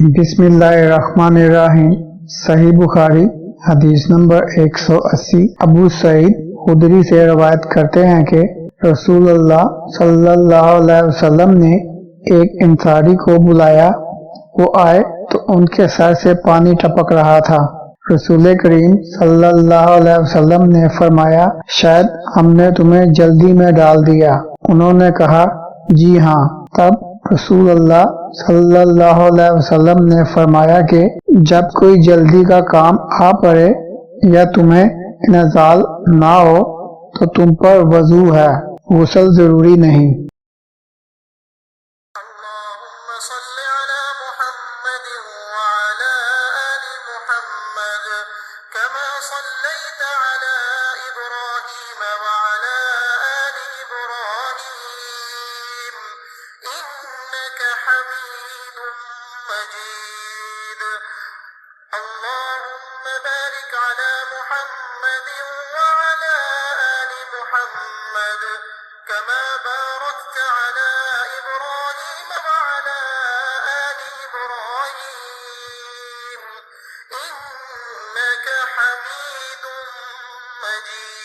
बिस्मिल्लाहिर्रहमानिर्रहीम। सही बुखारी हदीस नंबर 180। अबू सईद खुदरी से रवायत करते हैं कि रसूलुल्लाह सल्लल्लाहु अलैहि वसल्लम ने एक इंसारी को बुलाया। वो आए तो उनके सर से पानी टपक रहा था। रसूल करीम सल्लल्लाहु अलैहि वसल्लम ने फरमाया, शायद हमने तुम्हें जल्दी में डाल दिया। उन्होंने कहा, जी हाँ। तब रसूलुल्लाह सल्लल्लाहु अलैहि वसल्लम ने फरमाया कि जब कोई जल्दी का काम आ पड़े या तुम्हें इंजाल ना हो तो तुम पर वजू है, गुस्ल जरूरी नहीं। اللهم बारिक अला मुहम्मद व अला आलि मुहम्मद कमा बारकत अला इब्राहीम व अला आलि इब्राहीम इन्नका हमीदुम मजीद।